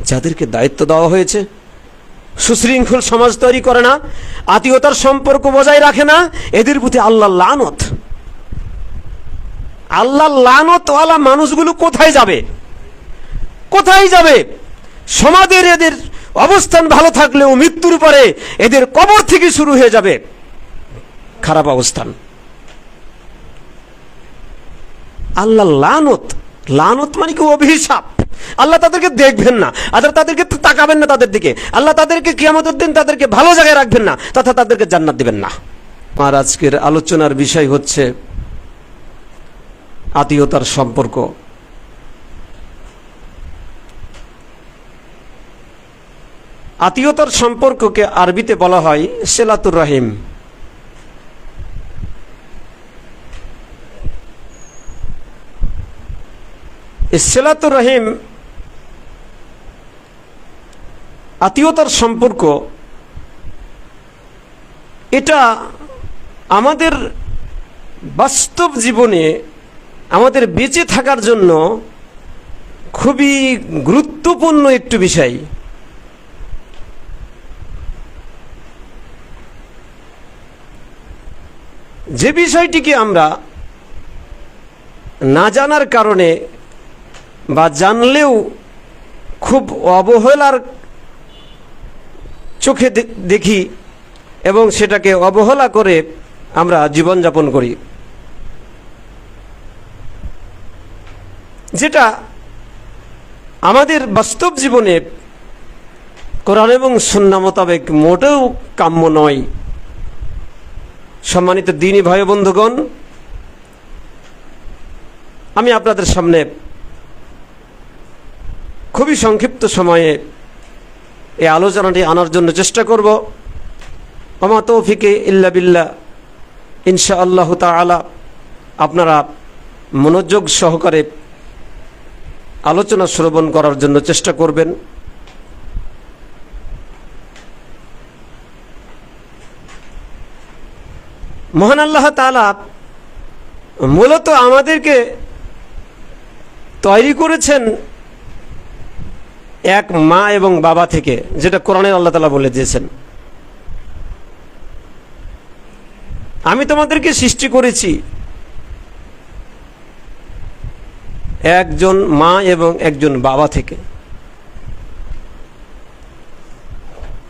যাদেরকে দায়িত্ব দেওয়া হয়েছে, সুশৃঙ্খল সমাজ তৈরি করে না, আত্মীয়তার সম্পর্ক বজায় রাখে না, এদের প্রতি আল্লাহর লানত। আল্লাহর লানতওয়ালা মানুষগুলো কোথায় যাবে? কোথায় যাবে? সমাজের এদের অবস্থান ভালো থাকলেও মৃত্যুর পরে এদের কবর থেকে শুরু হয়ে যাবে খারাপ অবস্থান। আল্লাহ লানত, লানত মানে কি? অভিশাপ। আল্লাহ তাদেরকে দেখবেন না, তাদেরকে তাকাবেন না তাদের দিকে। আল্লাহ তাদেরকে কিয়ামতের দিন তাদেরকে ভালো জায়গায় রাখবেন না, তথা তাদেরকে জান্নাত দিবেন না। আর আজকের আলোচনার বিষয় হচ্ছে আত্মীয়তার সম্পর্ক। আত্মীয়তার সম্পর্ককে আরবিতে বলা হয় সিলাতুর রহিম। সিলাতুর রহিম, আত্মীয়তার সম্পর্ক, এটা আমাদের বাস্তব জীবনে আমাদের বেঁচে থাকার জন্য খুবই গুরুত্বপূর্ণ একটি বিষয়। যে বিষয়টিকে আমরা না জানার কারণে বা জানলেও খুব অবহেলার চোখে দেখি এবং সেটাকে অবহেলা করে আমরা জীবনযাপন করি, যেটা আমাদের বাস্তব জীবনে কোরআন এবং সুন্নাহ মোতাবেক মোটেও কাম্য নয়। সম্মানিত দ্বীনী ভাই বন্ধুগণ, আমি আপনাদের সামনে খুবই সংক্ষিপ্ত সময়ে এই আলোচনাটি আনার জন্য চেষ্টা করব। ওমা তৌফিকে ইল্লা বিল্লাহ। ইনশাআল্লাহ তাআলা আপনারা মনোযোগ সহকারে আলোচনা শ্রবণ করার জন্য চেষ্টা করবেন। মহান আল্লাহ তাআলা মূলত আমাদেরকে তৈরি করেছেন এক মা এবং বাবা থেকে, যেটা কোরআনে আল্লাহ তাআলা বলে দিয়েছেন, আমি তোমাদেরকে সৃষ্টি করেছি একজন মা এবং একজন বাবা থেকে।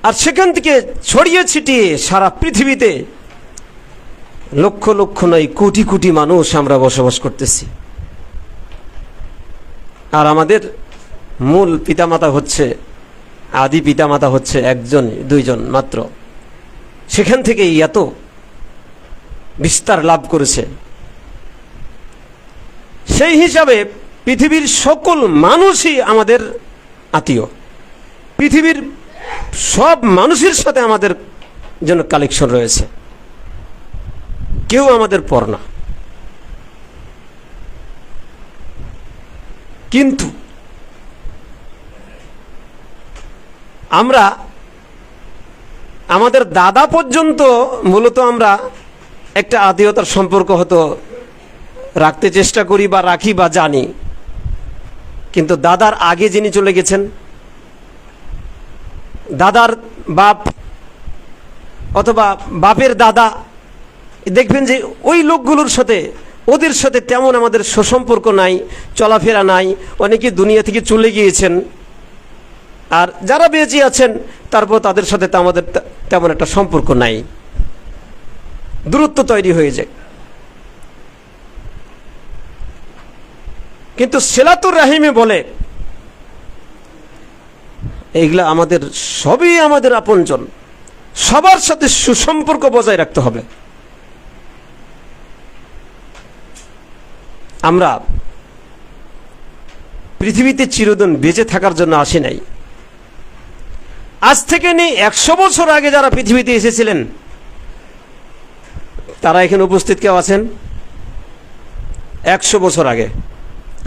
আর সেখান থেকে ছড়িয়ে ছিটিয়ে সারা পৃথিবীতে লক্ষ লক্ষ নয় কোটি কোটি মানুষ আমরা বসবাস করতেছি। আর আমাদের মূল পিতামাতা হচ্ছে, আদি পিতামাতা হচ্ছে একজন দুইজন মাত্র। সেখান থেকে এত বিস্তার লাভ করেছে। সেই হিসাবে পৃথিবীর সকল মানুষই আমাদের আত্মীয়। পৃথিবীর সব মানুষের সাথে আমাদের জন্য কালেকশন রয়েছে, কেউ আমাদের পর না। কিন্তু আমরা আমাদের দাদা পর্যন্ত মূলত আমরা একটা আত্মীয়তার সম্পর্ক হয়তো রাখতে চেষ্টা করি বা রাখি বা জানি, কিন্তু দাদার আগে যিনি চলে গেছেন, দাদার বাপ অথবা বাপের দাদা, দেখবেন যে ওই লোকগুলোর সাথে ওদের সাথে তেমন আমাদের সুসম্পর্ক নাই, চলাফেরা নাই। অনেকে দুনিয়া থেকে চলে গিয়েছেন, আর যারা বেঁচে আছেন তারপর তাদের সাথে আমাদের তেমন একটা সম্পর্ক নাই, দূরত্ব তৈরি হয়ে যায়। কিন্তু সিলাতুর রাহিমে বলে এইগুলা আমাদের সবই আমাদের আপনজন, সবার সাথে সুসম্পর্ক বজায় রাখতে হবে। আমরা পৃথিবীতে চিরদিন বেঁচে থাকার জন্য আসি নাই। আজ থেকে নেই 100 বছর আগে যারা পৃথিবীতে এসেছিলেন তারা এখানে উপস্থিত কেউ আছেন? 100 বছর আগে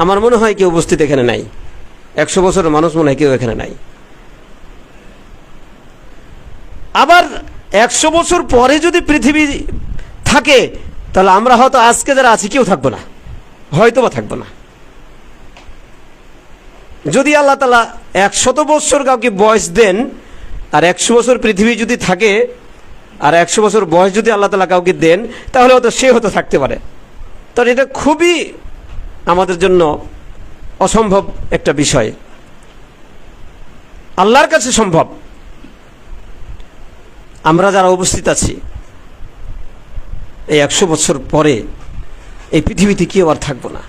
আমার মনে হয় কেউ উপস্থিত এখানে নাই। 100 বছরের মানুষ মনে হয় কেউ এখানে নাই। আবার 100 বছর পরে যদি পৃথিবী থাকে তাহলে আমরা হয়তো আজকে যারা আছি কেউ থাকবো না, হয়তো বা থাকবো না। যদি আল্লাহ তাআলা 100 বছর কাউকে বয়স দেন, আর 100 বছর পৃথিবী যদি থাকে, আর 100 বছর বয়স যদি আল্লাহ তাআলা কাউকে দেন, তাহলে হয়তো সে হতে থাকতে পারে। তো এটা খুবই আমাদের জন্য অসম্ভব একটা বিষয়, আল্লাহর কাছে সম্ভব। আমরা যারা উপস্থিত আছি, এই 100 বছর পরে এই পৃথিবীতে কেউ আর থাকবো না।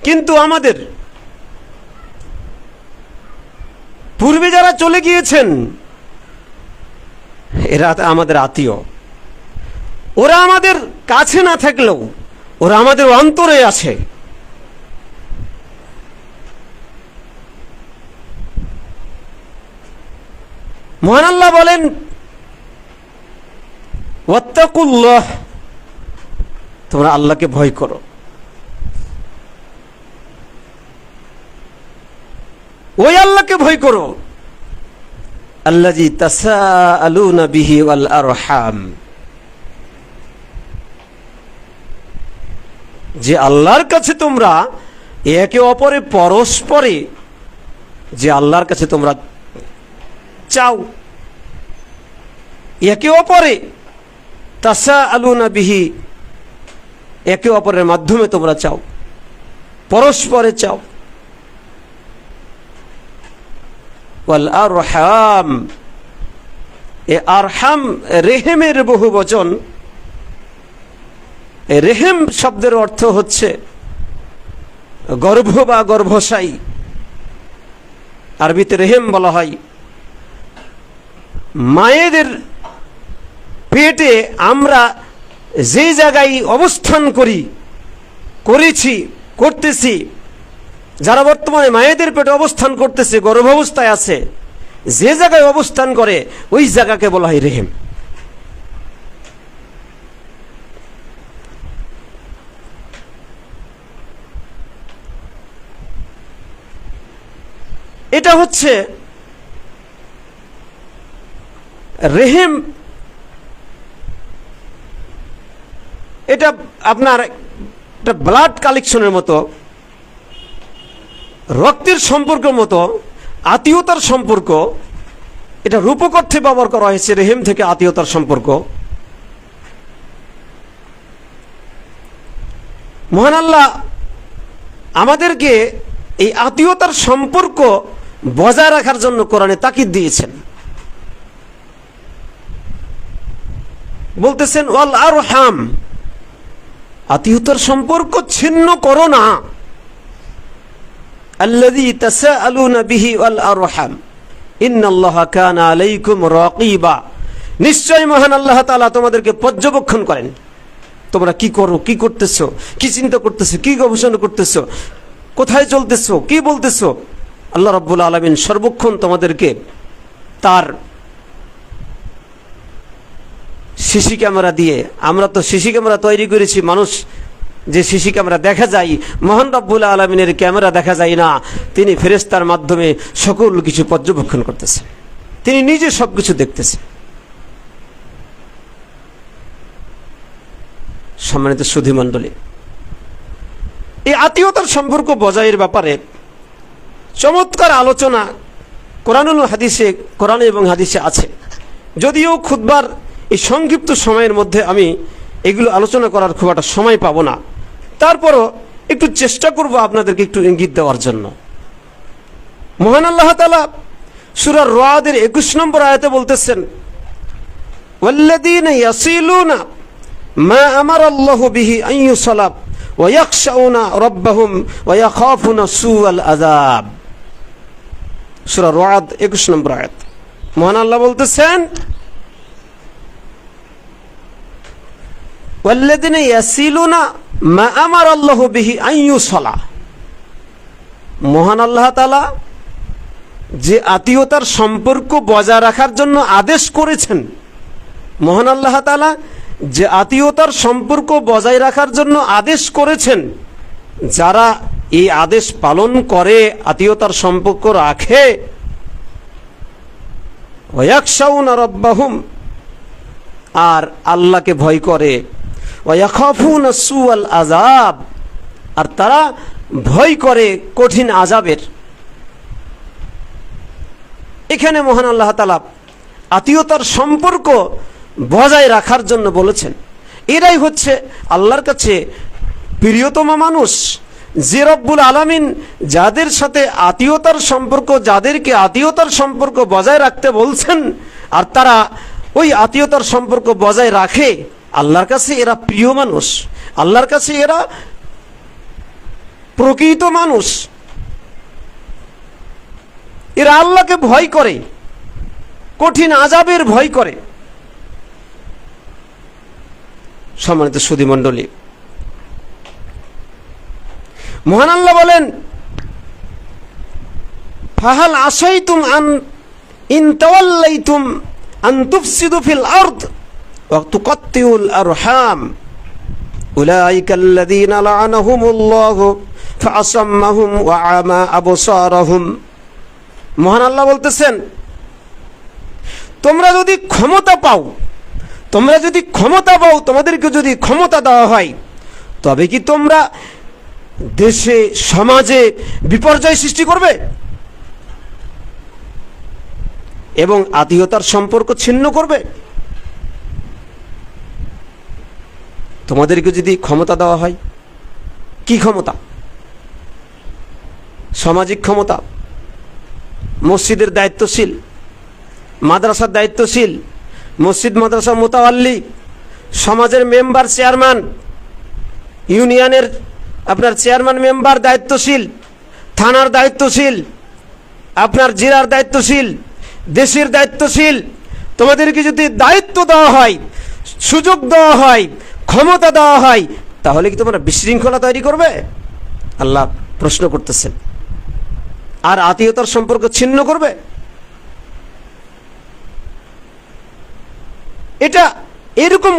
কিন্তু আমাদের পূর্বে যারা চলে গিয়েছেন, এরা আমাদের আত্মীয়। ওরা আমাদের কাছে না থাকলেও ওরা আমাদের অন্তরে আছে। মহান আল্লাহ বলেন, ওয়াত্তাকুল্লাহ, তোমরা আল্লাহকে ভয় করো। ওই আল্লাহকে ভয় করো, আল্লাযী তাসাআলুনা বিহি ওয়াল আরহাম, যে আল্লাহর কাছে তোমরা একে অপরে পরস্পরে, যে আল্লাহর কাছে তোমরা চাও, একে অপরে তাসাআলুনা বিহি, একে অপরের মাধ্যমে তোমরা চাও, পরস্পরে চাও। ওয়াল আরহাম, এ আরহাম রেহেমের বহু বচন। রেহেম শব্দের অর্থ হচ্ছে গর্ভ বা গর্ভশায়ী, আরবিতে রেহেম বলা হয়। মায়েদের পেটে আমরা যে জায়গায় অবস্থান করেছি, করতেছি, যারা বর্তমানে মায়েদের পেটে অবস্থান করতেছে, গর্ভাবস্থায় আছে, যে জায়গায় অবস্থান করে ওই জায়গাকে বলা হয় রেহেম। এটা হচ্ছে রেহেম। এটা আপনার একটা ব্লাড কালেকশনের মতো, রক্তের সম্পর্কের মতো, আত্মীয়তার সম্পর্ক। এটা রূপক অর্থে ব্যবহার করা হয়েছে, রেহেম থেকে আত্মীয়তার সম্পর্ক। মহান আল্লাহ আমাদেরকে এই আত্মীয়তার সম্পর্ক বজায় রাখার জন্য কোরআনে তাকিদ দিয়েছেন। বলতেছেন ওয়াল আরহাম, আত্মীয়তার সম্পর্ক ছিন্ন করো না। আল্লাযী তাসাআলুনা বিহি ওয়াল আরহাম ইন্নাল্লাহা কানা আলাইকুম রাকীবা, নিশ্চয় মহান আল্লাহ তাআলা তোমাদেরকে পর্যবেক্ষণ করেন। তোমরা কি করো, কি করতেছো, কি চিন্তা করতেছো, কি গবেষণা করতেছো, কোথায় চলতেছো, কি বলতেছো। আল্লাহ রাব্বুল আলামিন সর্বক্ষণ তোমাদেরকে তার সিসি ক্যামেরা দিয়ে, আমরা তো সিসি ক্যামেরা তৈরি করেছি, মানুষ যে সিসি ক্যামেরা দেখা যায়, মহান রব্বুল আলামিনের ক্যামেরা দেখা যায় না। তিনি ফেরেশতার মাধ্যমে সকল কিছু পর্যবেক্ষণ করতেছেন, তিনি নিজে সবকিছু দেখতেছেন। সম্মানিত সুধী মণ্ডলী, এই আত্মীয়তার সম্পর্ক বজায়ের ব্যাপারে চমৎকার আলোচনা কোরআন এবং হাদিসে আছে। যদিও খুতবার এই সংক্ষিপ্ত সময়ের মধ্যে আমি এগুলো আলোচনা করার খুব একটা সময় পাবো না, তারপরও একটু চেষ্টা করব আপনাদেরকে একটু ইঙ্গিত দেওয়ার জন্য। মহান আল্লাহ তাআলা সূরা রাদের 21 নম্বর আয়াতে বলতেছেন, ওয়াল্লাযীনা ইয়াসিলুনা মা আমারাল্লাহু বিহি আন ইউসালাব ওয়া ইয়াখশাউনা রাব্বাহুম ওয়া ইয়াখাফুনা সুআল আযাব। সূরা রাদ 21 নম্বর আয়াত। মহান আল্লাহ বলতেছেন, ওয়াল্লাযীনা ইয়াসিলুনা মা আমারাল্লাহু বিহি আন ইউসালা। মহান আল্লাহ তাআলা যে আত্মীয়তার সম্পর্ক বজায় রাখার জন্য আদেশ করেছেন, মহান আল্লাহ তাআলা যে আত্মীয়তার সম্পর্ক বজায় রাখার জন্য আদেশ করেছেন, যারা এই আদেশ পালন করে, আত্মীয়তার সম্পর্ক রাখে, ওয়া ইয়াখশাউনা রাব্বাহুম, আর আল্লাহকে ভয় করে, ওয়া ইয়াখাফুনা সুআল আযাব, আর তারা ভয় করে কঠিন আযাবের। এখানে মহান আল্লাহ তাআলা আত্মীয়তার সম্পর্ক বজায় রাখার জন্য বলেছেন। এরাই হচ্ছে আল্লাহর কাছে প্রিয়তম মানুষ। যে রব্বুল আলামিন যাদের সাথে আত্মীয়তার সম্পর্ক, যাদেরকে আত্মীয়তার সম্পর্ক বজায় রাখতে বলছেন, আর তারা ওই আত্মীয়তার সম্পর্ক বজায় রাখে, আল্লাহর কাছে এরা প্রিয় মানুষ, আল্লাহর কাছে এরা প্রকৃত মানুষ। এরা আল্লাহকে ভয় করে, কঠিন আযাবের ভয় করে। সম্মানিত সুধী মণ্ডলী, মহান আল্লাহ বলেন, ফাহাল আসাইতুম আন ইন তাওয়াল্লাইতুম আন তুফসিদু ফিল আরদ ওয়া তুকাত্তিউল আরহাম উলাইকা আল্লাযীনা লা'আনাহুমুল্লাহু ফাআসাম্মাহুম ওয়া আমা আবসারহুম। মহান আল্লাহ বলতেছেন, তোমরা যদি ক্ষমতা পাও, তোমাদেরকে যদি ক্ষমতা দেওয়া হয়, তবে কি তোমরা দেশে সমাজে বিপর্যয় সৃষ্টি করবে এবং আত্মীয়তার সম্পর্ক ছিন্ন করবে? তোমাদেরকে যদি ক্ষমতা দেওয়া হয়, কি ক্ষমতা? সামাজিক ক্ষমতা, মসজিদের দায়িত্বশীল, মাদ্রাসার দায়িত্বশীল, মসজিদ মাদ্রাসা মোতাওয়াল্লি, সমাজের মেম্বার, চেয়ারম্যান, ইউনিয়নের আপনার চেয়ারম্যান মেম্বার দায়িত্বশীল, থানার দায়িত্বশীল, আপনার জেলার দায়িত্বশীল, দেশের দায়িত্বশীল। তোমাদেরকে যদি দায়িত্ব দেওয়া হয়, সুযোগ দেওয়া হয়, ক্ষমতা দেওয়া হয়, তাহলে কি তোমরা বিশৃঙ্খলা তৈরি করবে? আল্লাহ প্রশ্ন করতেছেন। আর আত্মীয়তার সম্পর্ক ছিন্ন করবে? এটা এরকম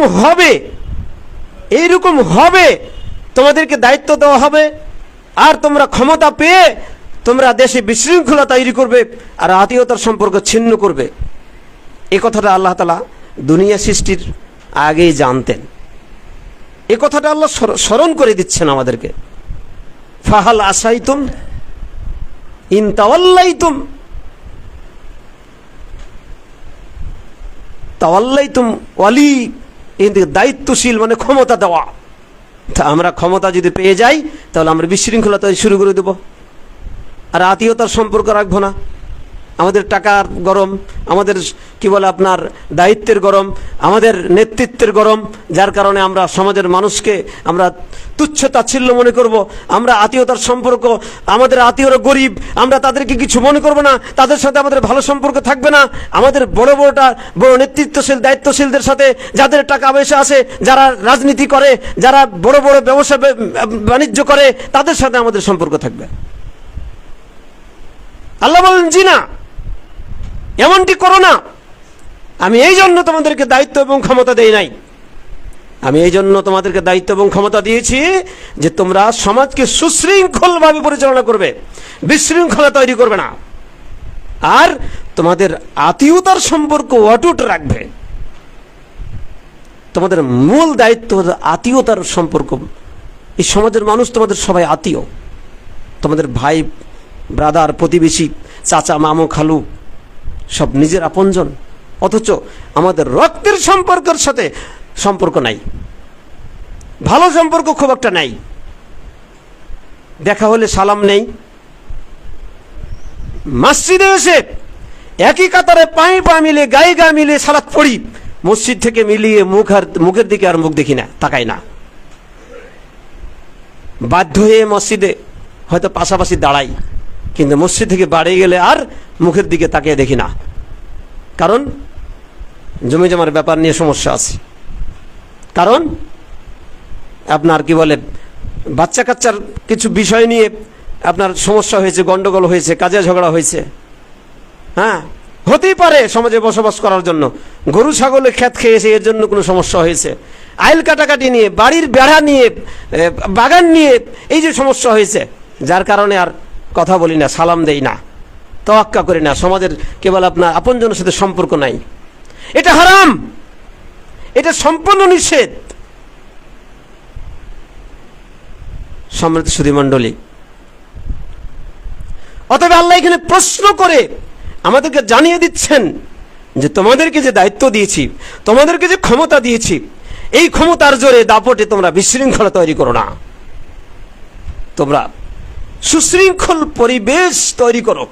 হবে, তোমাদেরকে দায়িত্ব দেওয়া হবে, আর তোমরা ক্ষমতা পেয়ে তোমরা দেশে বিশৃঙ্খলা তৈরি করবে আর আত্মীয়তার সম্পর্ক ছিন্ন করবে। এই কথাটা আল্লাহ তাআলা দুনিয়া সৃষ্টির আগেই জানতেন। এই কথাটা আল্লাহ স্মরণ করে দিচ্ছেন আমাদেরকে। ফাহাল আসাইতুম ইন তাওয়াল্লাইতুম, ওয়ালি, এই দায়িত্বশীল মানে ক্ষমতা দেওয়া। তা আমরা ক্ষমতা যদি পেয়ে যাই, তাহলে আমরা বিশৃঙ্খলা শুরু করে দেব আর আত্মীয়তার সম্পর্ক রাখবো না। আমাদের টাকার গরম, আমাদের কি বলে আপনার দায়িত্বের গরম, আমাদের নেতৃত্বের গরম, যার কারণে আমরা সমাজের মানুষকে আমরা তুচ্ছ তাচ্ছিল্য মনে করব। আমরা আত্মীয়তার সম্পর্ক, আমাদের আত্মীয়রা গরিব, আমরা তাদেরকে কিছু মনে করব না, তাদের সাথে আমাদের ভালো সম্পর্ক থাকবে না। আমাদের বড় নেতৃত্বশীল দায়িত্বশীলদের সাথে, যাদের টাকা পয়সা আছে, যারা রাজনীতি করে, যারা বড় ব্যবসা বাণিজ্য করে, তাদের সাথে আমাদের সম্পর্ক থাকবে। আল্লাহ বলেন, জি না, এমনটি করো না। আমি এই জন্য তোমাদেরকে দায়িত্ব এবং ক্ষমতা দেই নাই। আমি এই জন্য তোমাদেরকে দায়িত্ব এবং ক্ষমতা দিয়েছি যে তোমরা সমাজকে সুশৃঙ্খলভাবে পরিচালনা করবে, বিশৃঙ্খলা তৈরি করবে না, আর তোমাদের আত্মীয়তার সম্পর্ক অটুট রাখবে। তোমাদের মূল দায়িত্ব আত্মীয়তার সম্পর্ক। এই সমাজের মানুষ তোমাদের সবাই আত্মীয়, তোমাদের ভাই, ব্রাদার, প্রতিবেশী, চাচা, মামু, খালু, সব নিজের আপনজন। অথচ আমাদের রক্তের সম্পর্কের সাথে সম্পর্ক নাই, ভালো সম্পর্ক খুব একটা নাই। দেখা হলে সালাম নেই। মসজিদে এসে একই কাতারে পায়ে পা মিলে, গায়ে গা মিলে সালাত পড়ি, মসজিদ থেকে মিলিয়ে মুখের দিকে আর মুখ দেখি না, তাকাই না। বাধ্য হয়ে মসজিদে হয়তো পাশাপাশি দাঁড়াই, কিন্তু মসজিদ থেকে বাড়ি গেলে আর মুখের দিকে তাকিয়ে দেখি না। কারণ জমি জমার ব্যাপার নিয়ে সমস্যা আছে, কারণ আপনার কি বলে বাচ্চা কাচ্চার কিছু বিষয় নিয়ে আপনার সমস্যা হয়েছে, গন্ডগোল হয়েছে, কাজে ঝগড়া হয়েছে। হ্যাঁ, হতেই পারে সমাজে বসবাস করার জন্য গরু ছাগলে খেত খেয়েছে, এর জন্য কোনো সমস্যা হয়েছে। আইল কাটাকাটি নিয়ে, বাড়ির বেড়া নিয়ে, বাগান নিয়ে এই যে সমস্যা হয়েছে, যার কারণে আর কথা বলি না, সালাম দেই না, তোয়াক্কা করি না, সমাজের কেবল আপনার আপনজনের সাথে সম্পর্ক নাই। এটা হারাম, এটা সম্পূর্ণ নিষেধ। সম্মানিত সুধী মণ্ডলী, অতএব আল্লাহ এখানে প্রশ্ন করে আমাদেরকে জানিয়ে দিচ্ছেন যে তোমাদেরকে যে দায়িত্ব দিয়েছি, তোমাদেরকে যে ক্ষমতা দিয়েছি, এই ক্ষমতার জোরে দাপটে তোমরা বিশৃঙ্খলা তৈরি করো না, তোমরা সুশৃঙ্খল পরিবেশ তৈরি করো,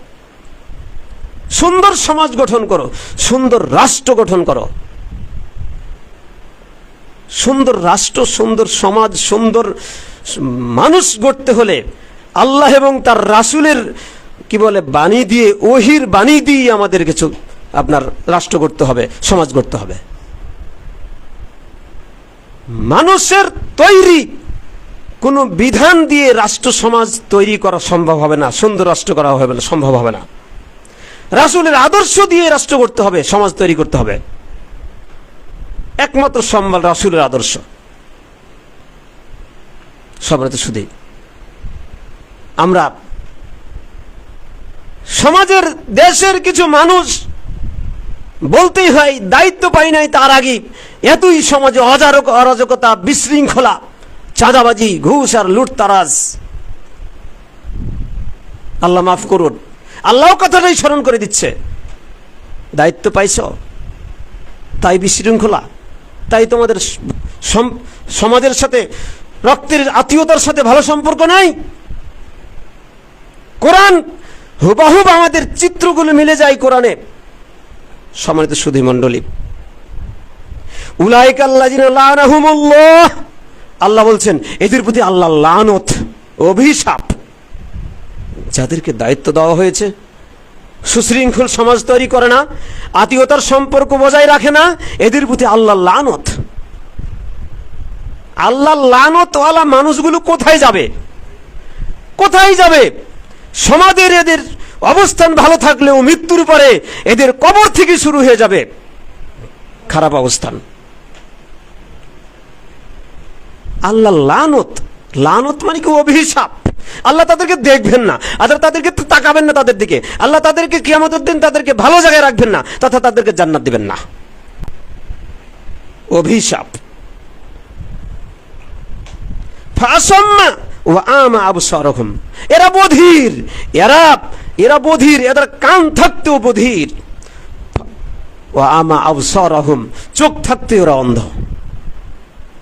সুন্দর সমাজ গঠন করো, সুন্দর রাষ্ট্র গঠন করো। সুন্দর রাষ্ট্র, সুন্দর সমাজ, সুন্দর মানুষ গড়তে হলে আল্লাহ এবং তার রাসূলের কি বলে বাণী দিয়ে, ওহির বাণী দিয়ে আমাদের কিছু আপনার রাষ্ট্র গড়তে হবে, সমাজ গড়তে হবে। মানুষের তৈরি কোনো বিধান দিয়ে রাষ্ট্র সমাজ তৈরি করা সম্ভব হবে না, সুন্দর রাষ্ট্র করা হবে না, সম্ভব হবে না। রাসূলের আদর্শ দিয়ে রাষ্ট্র করতে হবে, সমাজ তৈরি করতে হবে। একমাত্র সম্বল রাসূলের আদর্শ। সম্মানিত সুধী, আমরা সমাজের, দেশের কিছু মানুষ বলতেই হয় দায়িত্ব পাই নাই তার আগে এতই সমাজে অরাজকতা, বিশৃঙ্খলা, চাঁদাবাজি, ঘুষ আর লুটতারাজ। আল্লাহ মাফ করুন, আল্লাহ কথাটাই স্মরণ করে দিচ্ছে। দায়িত্ব পাইছ, তাই বিশৃঙ্খলা, তাই তোমাদের সমাজের সাথে, রক্তের আত্মীয়তার সাথে ভালো সম্পর্ক নাই। কোরআন হুবহুব আমাদের চিত্রগুলো মিলে যায় কোরআনে। সম্মানিত সুধী মণ্ডলী, উলাইকা আল্লাযিনা লাআনাহুমুল্লাহ, আল্লাহ বলছেন এদের প্রতি আল্লাহ লানত, অভিশাপ। যাদেরকে দায়িত্ব দেওয়া হয়েছে, সুশৃঙ্খল সমাজ তৈরি করে না, আত্মীয়তার সম্পর্ক বজায় রাখে না, এদের প্রতি আল্লাহ লানত। আল্লাহ লানতওয়ালা মানুষগুলো কোথায় যাবে? কোথায় যাবে? সমাজের এদের অবস্থান ভালো থাকলেও মৃত্যুর পরে এদের কবর থেকে শুরু হয়ে যাবে খারাপ অবস্থান। আল্লাহ লানত, লানত মানে কি? অভিশাপ। আল্লাহ তাদেরকে দেখবেন না, তাদেরকে তাকাবেন না তাদের দিকে। আল্লাহ তাদেরকে কিয়ামতের দিন তাদেরকে ভালো জায়গায় রাখবেন না, তথা তাদেরকে জান্নাত দিবেন না। অভিশাপ। ফাসাম্মা ওয়া আমা আবসারহুম, এরা বধির, এরা বধির, এদের কান থাকতেও বধির। ওয়া আমা আবসারহুম, চোখ থাকতেও এরা অন্ধ।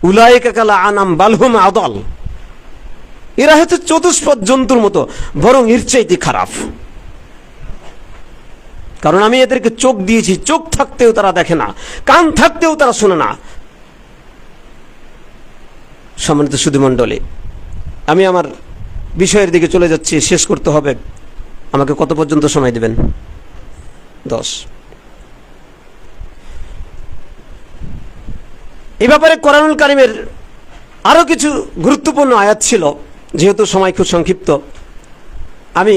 উলাইকা কাল আনাম বাল হুম আদাল, এরা হচ্ছে চতুষ্পদ জন্তুর মতো, বরং এর চাইতে খারাপ। কারণ আমি এদেরকে চোখ দিয়েছি, চোখ থাকতেও তারা দেখে না, কান থাকতেও তারা শোনে না। সম্মানিত সুধী মণ্ডলী, আমি আমার বিষয়ের দিকে চলে যাচ্ছি, শেষ করতে হবে। আমাকে কত পর্যন্ত সময় দিবেন? 10। এই ব্যাপারে কোরআনুল কারীমের আরো কিছু গুরুত্বপূর্ণ আয়াত ছিল, যেহেতু সময় খুব সংক্ষিপ্ত। আমি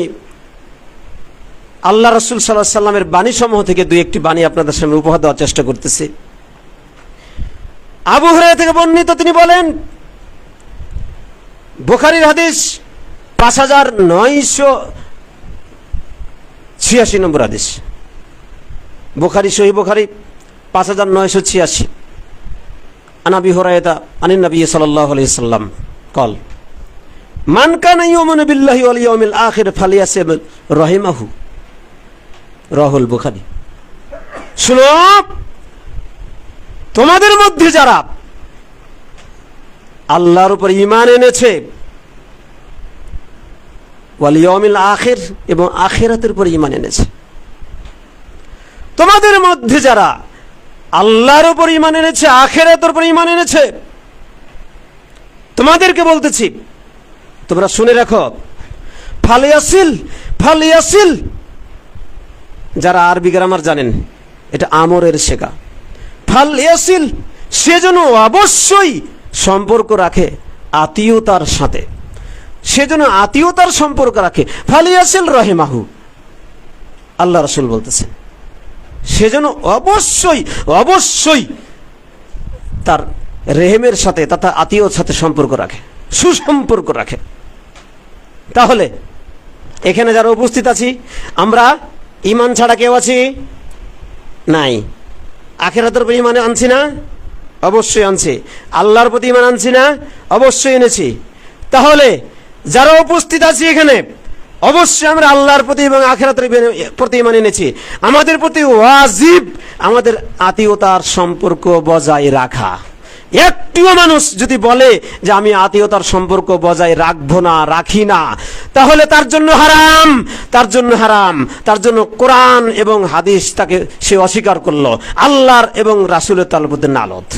আল্লাহ রাসূল সাল্লাল্লাহু আলাইহি সাল্লামের বাণী সমূহ থেকে দুই একটি বাণী আপনাদের সামনে উপহার দেওয়ার চেষ্টা করতেছি। আবু হুরায়রা থেকে বর্ণিত, তিনি বলেন, বুখারীর হাদিস 5986 নম্বর হাদিস, বুখারী, সহিহ বুখারী 5986। আন আবি হুরায়রা আনিন নবী সাল্লাল্লাহু আলাইহি ওয়াসাল্লাম قال মান কানা ইউমিনু বিল্লাহি ওয়াল ইয়াউমিল আখির ফালিয়াসিল রাহিমাহু, রাহুল বুখারী। শুনো, তোমাদের মধ্যে যারা আল্লাহর উপর ঈমান এনেছে, ওয়াল ইয়াউমিল আখির, এবং আখিরাতের উপর ঈমান এনেছে, তোমাদের মধ্যে যারা আল্লাহর উপর ঈমান এনেছে, আখিরাতের উপর ঈমান এনেছে, তোমাদেরকে বলতেছি তোমরা শুনে রাখো, ফালিয়াসিল, যারা আরবি গ্রামার জানেন, এটা আমরের শেখা। ফালিয়াসিল, সেজন্য অবশ্যই সম্পর্ক রাখে আত্মীয়তার সাথে, সেজন্য আত্মীয়তার সম্পর্ক রাখে। ফালিয়াসিল রহিমাহু, আল্লাহ রাসূল বলতেছেন, সেজন্য অবশ্যই তার রেহেমের সাথে তথা আত্মীয়র সাথে সম্পর্ক রাখে, সুসম্পর্ক রাখে। তাহলে এখানে যারা উপস্থিত আছি, আমরা ঈমান ছাড়া কেউ আছি? নাই। আখিরাতের উপর ঈমান আনছি না? অবশ্যই আনছি। আল্লাহর প্রতি ঈমান আনছি না? অবশ্যই এনেছি। তাহলে যারা উপস্থিত আছি এখানে, অবশ্যই আমরা আল্লাহর প্রতি এবং আখিরাতের প্রতি ঈমান এনেছি। আমাদের প্রতি ওয়াজিব আমাদের আত্মীয়তার সম্পর্ক বজায় রাখা। একটিও মানুষ যদি বলে যে আমি আত্মীয়তার সম্পর্ক বজায় রাখবো না, রাখি না, তাহলে তার জন্য হারাম, তার জন্য হারাম, তার জন্য কোরআন এবং হাদিস তাকে সে অস্বীকার করলো, আল্লাহর এবং রাসূলের তালবুতে নালত,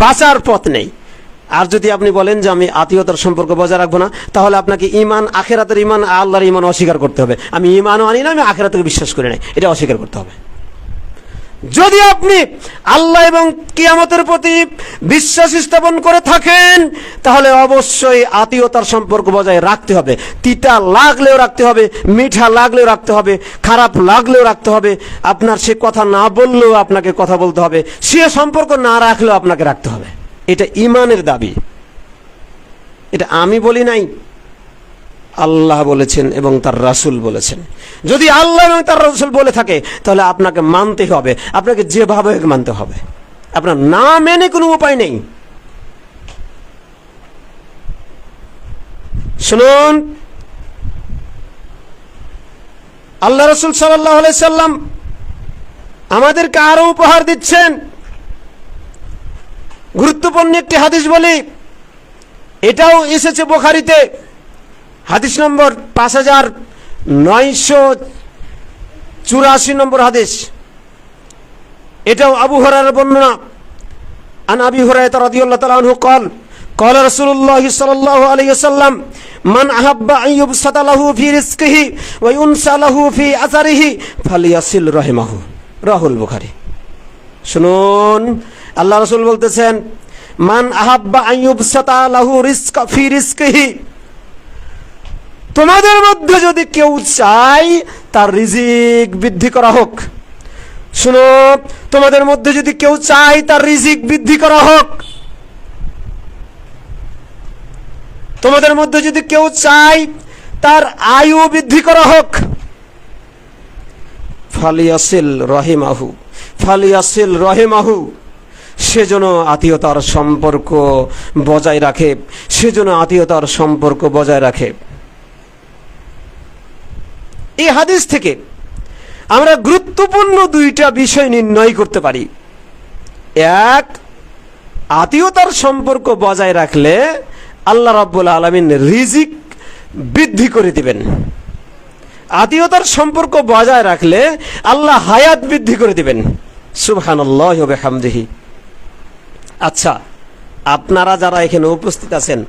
বাঁচার পথ নেই। আর যদি আপনি বলেন যে আমি আত্মীয়তার সম্পর্ক বজায় রাখবো না, তাহলে আপনাকে ঈমান, আখিরাতের ঈমান, আল্লাহর ঈমান অস্বীকার করতে হবে। আমি ঈমানও আনি না, আমি আখিরাতকে বিশ্বাস করি না, এটা অস্বীকার করতে হবে। যদি আপনি আল্লাহ এবং কিয়ামতের প্রতি বিশ্বাস স্থাপন করে থাকেন, তাহলে অবশ্যই আত্মীয়তার সম্পর্ক বজায় রাখতে হবে। তিতা লাগলেও রাখতে হবে, মিঠা লাগলেও রাখতে হবে, খারাপ লাগলেও রাখতে হবে। আপনার সে কথা না বললেও আপনাকে কথা বলতে হবে, সে সম্পর্ক না রাখলেও আপনাকে রাখতে হবে। এটা ঈমানের দাবি। এটা আমি বলি নাই, আল্লাহ বলেছেন এবং তার রাসূল বলেছেন। যদি আল্লাহ এবং তার রাসূল বলে থাকে, তাহলে আপনাকে মানতে হবে, আপনাকে যেভাবে মানতে হবে। আপনার না মেনে কোনো উপায় নেই। শুনুন, আল্লাহ রাসূল সাল্লাল্লাহু আলাইহি সাল্লাম আমাদেরকে আরো উপহার দিচ্ছেন। গুরুত্বপূর্ণ একটি হাদিস বলি, এটাও এসেছে বুখারীতে, হাদিস নম্বর 5984 নম্বর হাদিস। এটাও আবু হুরায়রার বর্ণনা। আন আবি হুরায়রা রাদিয়াল্লাহু তাআলা আনহু قال قال رسول الله صلى الله عليه وسلم من أحب أن يبسط له في رزقه وينسى له في أثره فليصل رحمه রাহুল বুখারী। শুনুন, আল্লাহ রাসূল বলতেছেন, মান আহাব্বা আন ইউবসাতা লাহু রিজকা ফি রিজকিহি, তোমাদের মধ্যে যদি কেউ চায় তার রিজিক বৃদ্ধি করা হোক। শুনো, তোমাদের মধ্যে যদি কেউ চায় তার রিজিক বৃদ্ধি করা হোক, তোমাদের মধ্যে যদি কেউ চায় তার আয়ু বৃদ্ধি করা হোক, ফালিয়াসিল রহিমাহু, ফালিয়াসিল রহিমাহু, সেজন্য আত্মীয়তার সম্পর্ক বজায় রাখে, সেজন্য আত্মীয়তার সম্পর্ক বজায় রাখে। এই হাদিস থেকে আমরা গুরুত্বপূর্ণ দুইটা বিষয় নির্ণয় করতে পারি। এক, আত্মীয়তার সম্পর্ক বজায় রাখলে আল্লাহ রাব্বুল আলামিন রিজিক বৃদ্ধি করে দিবেন। আত্মীয়তার সম্পর্ক বজায় রাখলে আল্লাহ হায়াত বৃদ্ধি করে দিবেন। সুবহানাল্লাহি ওয়া বিহামদিহি। আচ্ছা, আপনারা যারা এখানে উপস্থিত আছেন,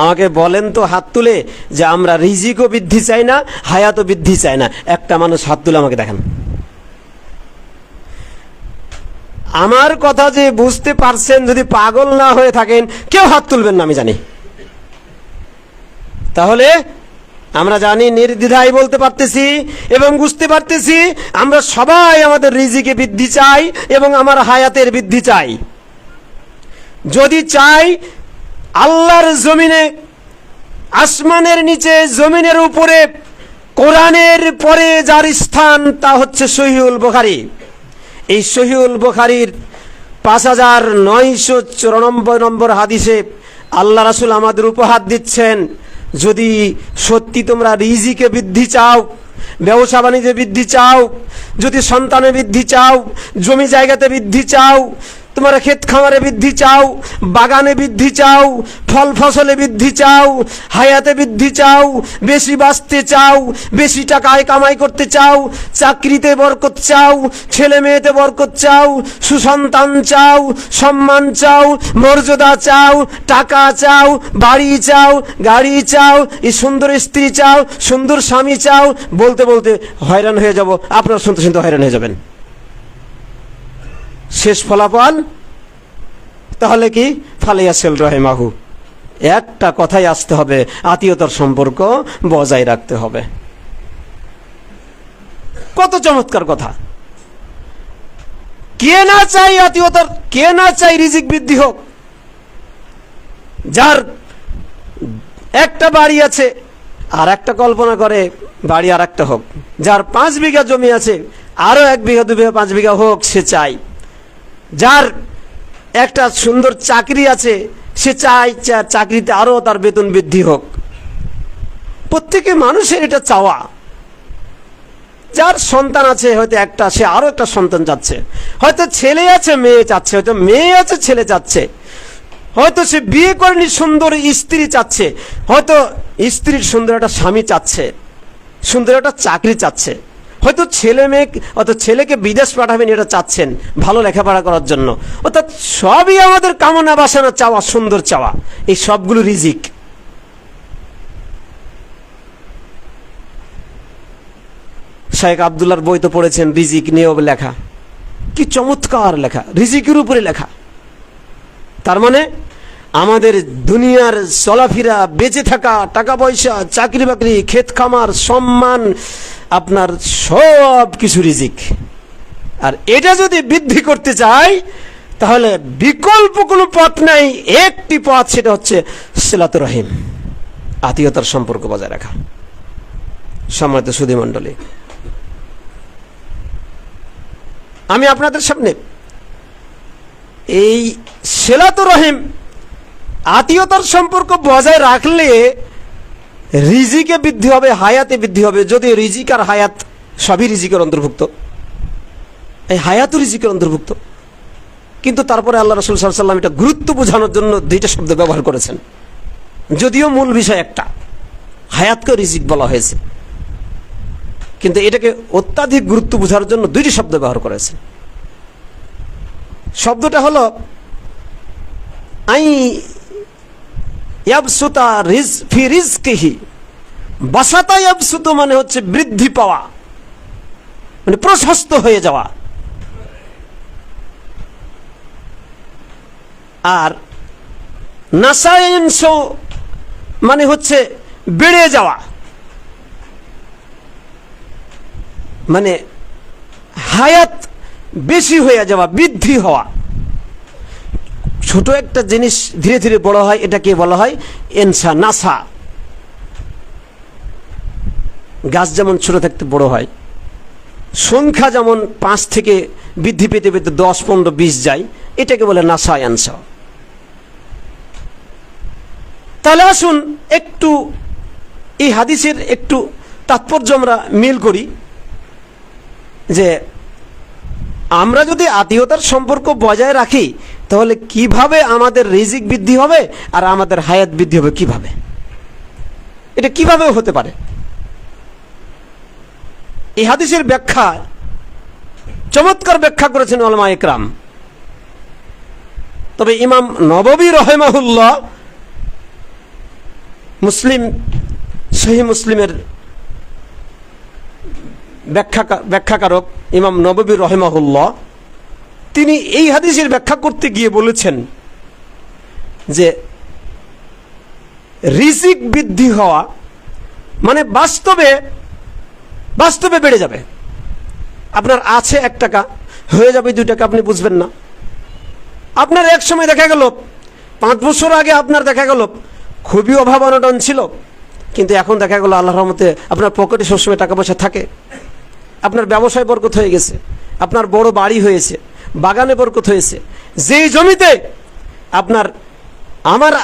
আমাকে বলেন তো হাত তুলে যে আমরা রিজিকও বৃদ্ধি চাই না, হায়াতও বৃদ্ধি চাই না। একটা মানুষ হাত তুলে আমাকে দেখান। আমার কথা যে বুঝতে পারছেন, যদি পাগল না হয়ে থাকেন কেউ হাত তুলবেন না, আমি জানি। তাহলে আমরা জানি, নির্দ্বিধায় বলতে পারতেছি এবং বুঝতে পারতেছি, আমরা সবাই আমাদের রিজিকে বৃদ্ধি চাই এবং আমার হায়াতের বৃদ্ধি চাই। যদি চাই, আল্লাহর জমিনে, আসমানের নিচে, জমিনের উপরে কোরআনের পরে যার স্থান তা হচ্ছে সহিহুল বুখারী। এই সহিহুল বুখারীর 5994 নম্বর হাদিসে আল্লাহ রাসূল আমাদের উপহার দিচ্ছেন, যদি সত্যি তোমরা রিজিকে বৃদ্ধি চাও, ব্যবসা বাণিজ্যে বৃদ্ধি চাও, যদি সন্তানে বৃদ্ধি চাও, জমি জায়গাতে বৃদ্ধি চাও, তোমরা ক্ষেত খামারে বৃদ্ধি চাও, বাগানে বৃদ্ধি চাও, ফল ফসলে বৃদ্ধি চাও, হায়াতে বৃদ্ধি চাও, বেশি বাঁচতে চাও, বেশি টাকায় কামাই করতে চাও, চাকরিতে বরকত চাও, ছেলে মেয়েতে বরকত চাও, সুসন্তান চাও, সম্মান চাও, মর্যাদা চাও, টাকা চাও, বাড়ি চাও, গাড়ি চাও, এই সুন্দর স্ত্রী চাও, সুন্দর স্বামী চাও, বলতে বলতে হয়রান হয়ে যাব, আপনার শুনতে শুনতে হয়রান হয়ে যাবেন। শেষ ফলাফল তাহলে কি? ফালিয়াসিল রহিমাহু। একটা কথাই আসতে হবে, আত্মীয়তার সম্পর্ক বজায় রাখতে হবে। কত চমৎকার কথা! কে না চাই আত্মীয়তার, কে না চাই রিজিক বৃদ্ধি হোক? যার একটা বাড়ি আছে আর একটা কল্পনা করে বাড়ি আর একটা হোক, যার 5 বিঘা জমি আছে আরো 1 বিঘা 2 বিঘা 5 বিঘা হোক সে চাই, যার একটা সুন্দর চাকরি আছে সে চাই চাকরিতে আরো তার বেতন বৃদ্ধি হোক। প্রত্যেকে মানুষের এটা চাওয়া। যার সন্তান আছে হয়তো একটা, সে আরো একটা সন্তান চাচ্ছে, হয়তো ছেলে আছে মেয়ে চাচ্ছে, হয়তো মেয়ে আছে ছেলে চাচ্ছে, হয়তো সে বিয়ে করেনি সুন্দর স্ত্রী চাচ্ছে, হয়তো স্ত্রীর সুন্দর একটা স্বামী চাচ্ছে, সুন্দর একটা চাকরি চাচ্ছে, হয়তো ছেলে মেয়ে, হয়তো ছেলেকে বিদেশ পাঠাবেন এটা চাচ্ছেন ভালো লেখাপড়া করার জন্য। অর্থাৎ সবই আমাদের কামনা বাসনা চাওয়া, সুন্দর চাওয়া, এই সবগুলো রিজিক। শেখ আব্দুল্লাহর বই তো পড়েছেন, রিজিক নিয়েও লেখা, কি চমৎকার লেখা, রিজিকের উপরে লেখা। তার মানে আমাদের দুনিয়ার চলাফেরা, বেঁচে থাকা, টাকা পয়সা, চাকরি বাকরি, ক্ষেত খামার, সম্মান, আপনার সব কিছু রিজিক। আর এটা যদি বৃদ্ধি করতে চাই তাহলে বিকল্প কোনো পথ নাই, একটি পথ, সেটা হচ্ছে সিলাতুর রহিম, আত্মীয়তার সম্পর্ক বজায় রাখা। সম্মানিত সুধী মণ্ডলী, আমি আপনাদের সামনে এই সিলাতুর রহিম, আত্মীয়তার সম্পর্ক বজায় রাখলে রিজিকে বৃদ্ধি হবে, হায়াতে বৃদ্ধি হবে। যদি রিজিক আর হায়াত সবই রিজিকের অন্তর্ভুক্ত, এই হায়াতও রিজিকের অন্তর্ভুক্ত, কিন্তু তারপরে আল্লাহ রাসূল সাল্লাল্লাহু আলাইহি ওয়াসাল্লাম এটা গুরুত্ব বোঝানোর জন্য দুইটা শব্দ ব্যবহার করেছেন, যদিও মূল বিষয় একটা, হায়াতকে রিজিক বলা হয়েছে, কিন্তু এটাকে অত্যাধিক গুরুত্ব বোঝানোর জন্য দুইটি শব্দ ব্যবহার করেছেন। শব্দটা হলো আই ইয়াবসুতা ফি রিজকিহি, বাসাতা ইয়াবসুতু মানে হচ্ছে বৃদ্ধি পাওয়া, মানে প্রশস্ত হয়ে যাওয়া। আর নাসায়েনস মানে হচ্ছে বেড়ে যাওয়া, মানে হায়াত বেশি হয়ে যাওয়া, বৃদ্ধি হওয়া। ছোট একটা জিনিস ধীরে ধীরে বড় হয়, এটাকে বলা হয় এনসা, নাসা। গাছ যেমন ছোট থাকতে বড় হয়, সংখ্যা যেমন 5 থেকে বৃদ্ধি পেতে পেতে 10, 15, 20 যায়, এটাকে বলে নাসা, এনসা। তাহলে আসুন একটু এই হাদিসের একটু তাৎপর্য আমরা মিল করি, যে আমরা যদি আত্মীয়তার সম্পর্ক বজায় রাখি তাহলে কিভাবে আমাদের রিজিক বৃদ্ধি হবে আর আমাদের হায়াত বৃদ্ধি হবে, কিভাবে, এটা কিভাবে হতে পারে। এই হাদিসের ব্যাখ্যা, চমৎকার ব্যাখ্যা করেছেন উলামা ইকরাম। তবে ইমাম নববী রাহিমাহুল্লাহ, মুসলিম, সহিহ মুসলিমের ব্যাখ্যাকারক ইমাম নববী রাহিমাহুল্লাহ, তিনি এই হাদিসের ব্যাখ্যা করতে গিয়ে বলেছেন যে রিজিক বৃদ্ধি হওয়া মানে বাস্তবে বেড়ে যাবে। আপনার আছে 1 টাকা, হয়ে যাবে 2 টাকা, আপনি বুঝবেন না। আপনার এক সময় দেখা গেল 5 বছর আগে আপনার দেখা গেল খুবই অভাব অনটন ছিল, কিন্তু এখন দেখা গেল আল্লাহর রহমতে আপনার পকেটে সবসময় টাকা পয়সা থাকে, আপনার ব্যবসায় বরকত হয়ে গেছে, আপনার বড় বাড়ি হয়েছে, বাগানে বরকত হয়েছে। যেই জমিতে আপনার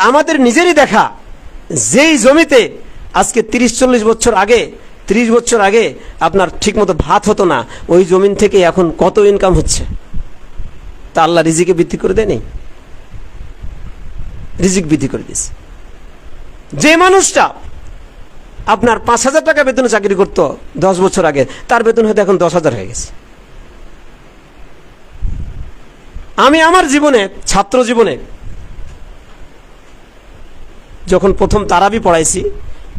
আমাদের নিজেরই দেখা, যেই জমিতে আজকে 30-40 বছর আগে, 30 বছর আগে আপনার ঠিকমতো ভাত হতো না, ওই জমিন থেকে এখন কত ইনকাম হচ্ছে। তা আল্লাহ রিজিকে বৃদ্ধি করে দেয়নি, রিজিক বৃদ্ধি করে দিয়েছে। যে মানুষটা আপনার 5,000 টাকা বেতনে চাকরি করত 10 বছর আগে, তার বেতন হয়তো এখন 10,000 হয়ে গেছে। আমি আমার জীবনে, ছাত্র জীবনে যখন প্রথম তারাবি পড়াইছি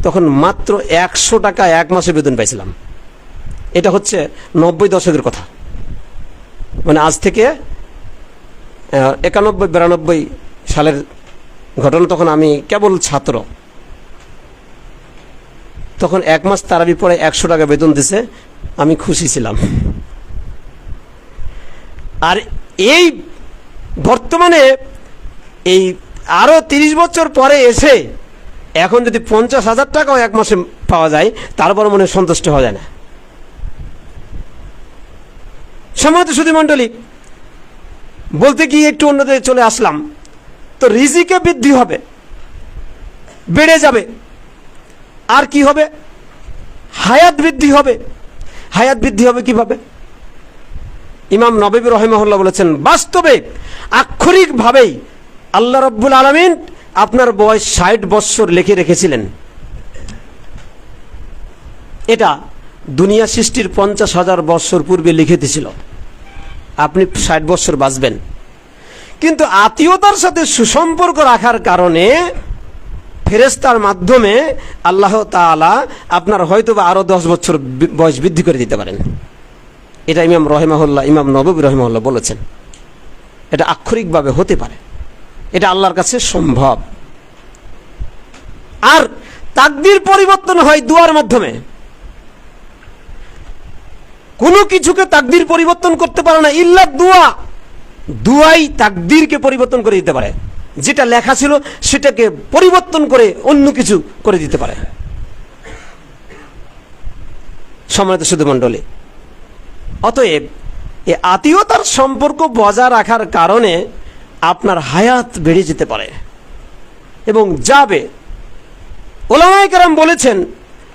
তখন মাত্র 100 টাকা 1 মাসে বেতন পাইছিলাম। এটা হচ্ছে 90 দশকের কথা, মানে আজ থেকে 91-92 সালের ঘটনা। তখন আমি কেবল ছাত্র, তখন 1 মাস তারাবি পড়ে 100 টাকা বেতন দিছে, আমি খুশি ছিলাম। আর এই বর্তমানে এই আরো 30 বছর পরে এসে এখন যদি 50,000 টাকাও 1 মাসে পাওয়া যায়, তারপর মনে সন্তুষ্ট হওয়া যায় না। সম্মানিত সুধী মণ্ডলী, বলতে গিয়ে একটু অন্যদিকে চলে আসলাম। তো রিজিকে বৃদ্ধি হবে, বেড়ে যাবে, আর কি হবে? হায়াত বৃদ্ধি হবে। হায়াত বৃদ্ধি হবে কিভাবে? ইমাম নববী রাহিমাহুল্লাহ বলেছেন, বাস্তবে আক্ষরিকভাবেই আল্লাহ রাব্বুল আলামিন আপনার বয়স 60 বৎসর লিখে রেখেছিলেন। এটা দুনিয়া সৃষ্টির 50,000 বৎসর পূর্বে লিখিত ছিল, আপনি 60 বৎসর বাঁচবেন। কিন্তু আত্মীয়তার সাথে সুসম্পর্ক রাখার কারণে ফেরেশতার মাধ্যমে আল্লাহ তাআলা আপনার হয়তোবা আরো 10 বছর বয়স বৃদ্ধি করে দিতে পারেন। এটা ইমাম নববী রাহিমাহুল্লাহ বলেছেন। এটা আক্ষরিকভাবে হতে পারে, এটা আল্লাহর কাছে সম্ভব। আর তাকদীর পরিবর্তন হয় দুয়ার মাধ্যমে। কোনো কিছুকে তাকদীর পরিবর্তন করতে পারে না ইল্লা দুয়া। দুয়াই তাকদীরকে পরিবর্তন করে দিতে পারে। যেটা লেখা ছিল সেটাকে পরিবর্তন করে অন্য কিছু করে দিতে পারে। সম্মানিত সুধী মণ্ডলী, অতএব এই আত্মীয়তার সম্পর্ক বজায় রাখার কারণে আপনার হায়াত বেড়ে যেতে পারে এবং যাবে। উলামায়ে কেরাম বলেছেন,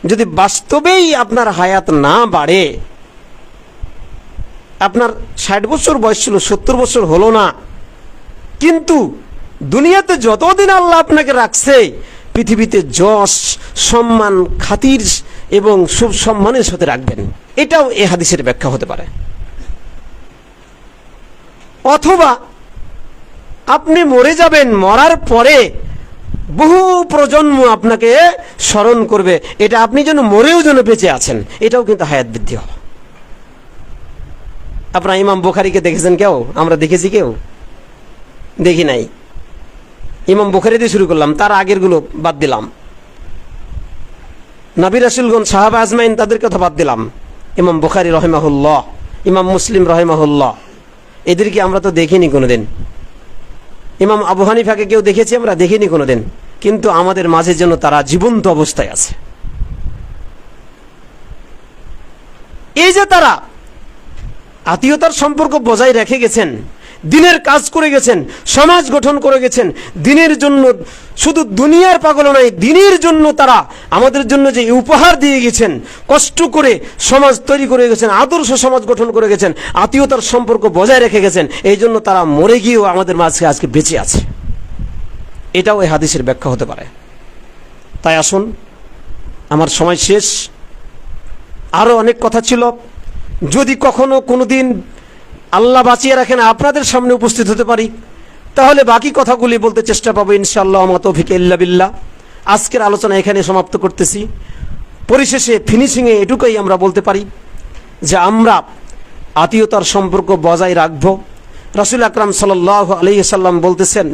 যদি বাস্তবেই আপনার হায়াত না বাড়ে, আপনার 60 বছর বয়স ছিল, 70 বছর হলো না, কিন্তু দুনিয়াতে যতদিন আল্লাহ আপনাকে রাখছে পৃথিবীতে যশ, সম্মান, খাতির এবং সুখ সম্মানের সাথে রাখবেন, এটাও এই হাদিসের ব্যাখ্যা হতে পারে। অথবা আপনি মরে যাবেন, মরার পরে বহু প্রজন্ম আপনাকে স্মরণ করবে, এটা আপনি যেন মরেও যেন বেঁচে আছেন, এটাও কিন্তু হায়াত বৃদ্ধি হবে। আপনারা ইমাম বুখারীকে দেখেছেন কেউ? আমরা দেখেছি কেউ? দেখি নাই। ইমাম বুখারী দিয়ে শুরু করলাম, তার আগের গুলো বাদ দিলাম। নবী রাসূলগণ, সাহাবা আজমাইন, তাদের কথা বাদ দিলাম। ইমাম বুখারী রাহিমাহুল্লাহ, ইমাম মুসলিম রাহিমাহুল্লাহ, এদেরকে আমরা তো দেখিনি কোনোদিন। ইমাম আবু হানিফাকে কেউ দেখেছি? আমরা দেখিনি কোনোদিন। কিন্তু আমাদের মাঝে যেন তারা জীবন্ত অবস্থায় আছে। এই যে তারা আত্মীয়তার সম্পর্ক বজায় রেখে গেছেন, দিনের কাজ করে গেছেন, সমাজ গঠন করে গেছেন, দিনের জন্য, শুধু দুনিয়ার পাগল নয়, দিনের জন্য তারা আমাদের জন্য যে উপহার দিয়ে গেছেন, কষ্ট করে সমাজ তৈরি করে গেছেন, আদর্শ সমাজ গঠন করে গেছেন, আত্মীয়তার সম্পর্ক বজায় রেখে গেছেন, এই জন্য তারা মরে গিয়েও আমাদের মাঝে আজকে বেঁচে আছে। এটাও এই হাদিসের ব্যাখ্যা হতে পারে। তাই আসুন, আমার সময় শেষ, আরো অনেক কথা ছিল। যদি কখনো কোনোদিন আল্লাহ বাঁচিয়ে রাখেন আপনাদের সামনে উপস্থিত হতে পারি, তাহলে বাকি কথাগুলি বলতে চেষ্টা পাবো ইনশাআল্লাহ। আমা তৌফিক ইল্লা বিল্লাহ। আজকের আলোচনা এখানে সমাপ্ত করতেছি। পরিশেষে ফিনিশিংয়ে এটুকুই আমরা বলতে পারি যে আমরা আত্মীয়তার সম্পর্ক বজায় রাখব। রাসূল আকরাম সাল্লাল্লাহু আলাইহি সাল্লাম বলতেছেন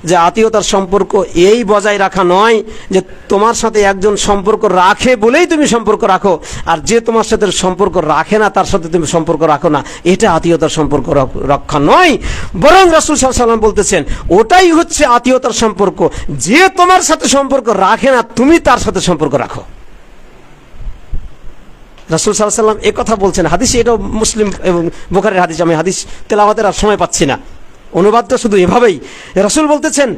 যে আত্মীয়তার সম্পর্ক এই বজায় রাখা নয় যে তোমার সাথে একজন সম্পর্ক রাখে বলেই তুমি সম্পর্ক রাখো, আর যে তোমার সাথে সম্পর্ক রাখে না তার সাথে তুমি সম্পর্ক রাখো না, এটা আত্মীয়তার সম্পর্ক রক্ষা নয়। বরং রাসূল সাল্লাল্লাহু আলাইহি সাল্লাম বলতেছেন ওটাই হচ্ছে আত্মীয়তার সম্পর্ক, যে তোমার সাথে সম্পর্ক রাখে না তুমি তার সাথে সম্পর্ক রাখো। রাসূল সাল্লাল্লাহু আলাইহি সাল্লাম একথা বলছেন হাদিসে। এটাও মুসলিম এবং বুখারীর হাদিস। আমি হাদিস তেলাওয়াতের আর সময় পাচ্ছি না, অনুবাদটা শুধু এভাবেই। রাসূল বলতেছেন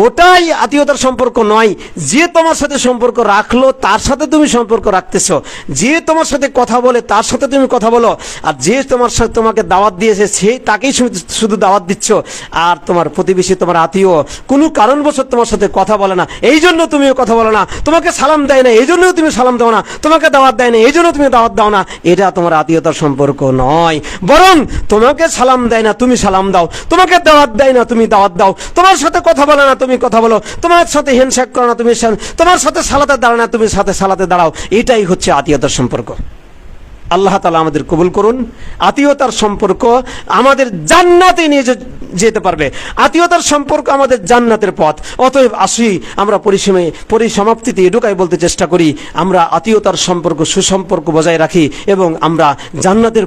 ওটাই আত্মীয়তার সম্পর্ক নয়, যে তোমার সাথে সম্পর্ক রাখলো তার সাথে তুমি সম্পর্ক রাখতেছো, যে তোমার সাথে কথা বলে তার সাথে তুমি কথা বলো, আর যে তোমার সাথে তোমাকে দাওয়াত দিয়েছে সেই তাকেই শুধু দাওয়াত দিচ্ছ, আর তোমার প্রতিবেশী, তোমার আত্মীয় কোনো কারণবশত তোমার সাথে কথা বলে না, এই জন্য তুমিও কথা বলো না, তোমাকে সালাম দেয় না এই জন্যও তুমি সালাম দাও না, তোমাকে দাওয়াত দেয় না এই জন্য তুমি দাওয়াত দাও না, এটা তোমার আত্মীয়তার সম্পর্ক নয়। বরং তোমাকে সালাম দেয় না তুমি সালাম দাও, তোমাকে দাওয়াত দেয় না তুমি দাওয়াত দাও, তোমার সাথে কথা বলে না তুমি কথা বলো, তোমার সাথে হ্যান্ডশেক করো না তুমি, তোমার সাথে সালাতে দাঁড়ায় না তুমি সাথে সালাতে দাঁড়াও। এটাই হচ্ছে আত্মীয়তার সম্পর্ক। আল্লাহ তাআলা আমাদের কবুল করুন। আত্মীয়তার সম্পর্ক আমাদের জান্নাতে নিয়ে যেতে পারবে। আত্মীয়তার সম্পর্ক আমাদের জান্নাতের পথ। অতএব আসি আমরা পরিসমাপ্তিতে এটুকাই বলতে চেষ্টা করি, আমরা আত্মীয়তার সম্পর্ক, সুসম্পর্ক বজায় রাখি এবং আমরা জান্নাতের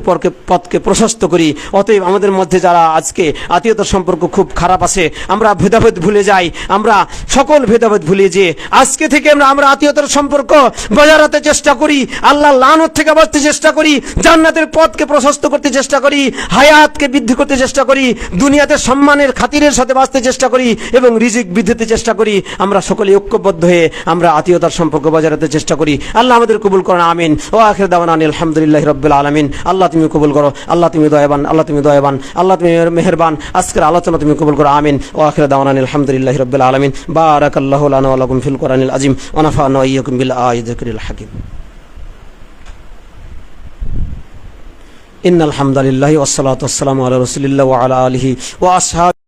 পথকে প্রশস্ত করি। অতএব আমাদের মধ্যে যারা আজকে আত্মীয়তার সম্পর্ক খুব খারাপ আছে, আমরা ভেদাভেদ ভুলে যাই, আমরা সকল ভেদাভেদ ভুলে যেয়ে আজকে থেকে আমরা আত্মীয়তার সম্পর্ক বজায় রাখতে চেষ্টা করি, আল্লাহ লানত থেকে বাঁচতে চেষ্টা চেষ্টা করি, জান্নাতের পথকে প্রশস্ত করতে চেষ্টা করি, হায়াতকে বৃদ্ধি করতে চেষ্টা করি, দুনিয়াতে সম্মানের খাতিরের সাথে বাঁচতে চেষ্টা করি এবং রিজিক বৃদ্ধিতে চেষ্টা করি। আমরা সকলে ঐক্যবদ্ধ হয়ে আমরা আত্মীয়তার সম্পর্ক বজায় রাখতে চেষ্টা করি। আল্লাহ আমাদের কবুল করেন, আমিন। ও আখির দাওয়ানা আলহামদুলিল্লাহি রাব্বিল আলামিন। আল্লাহ তুমি কবুল করো, আল্লাহ তুমি দয়াবান, আল্লাহ তুমি দয়াবান, আল্লাহ তুমি মেহেরবান। আজকের আলোচনা তুমি কবুল করো, আমিন। ও আখির দাওয়ানা আলহামদুলিল্লাহি রাব্বিল আলামিন। বারাকাল্লাহু লানা ওয়া লাকুম ফিল কোরআনিল আযীম ওয়া নাফা'না ওয়া ইয়্যাকুম বিল আয়াতিল যিকরিল হাকীম। ইন্নাল হামদালিল্লাহি ওয়াস সালাতু ওয়াস সালামু আলা রাসূলিল্লাহি ওয়া আলা আলিহি ওয়া আসহাবিহি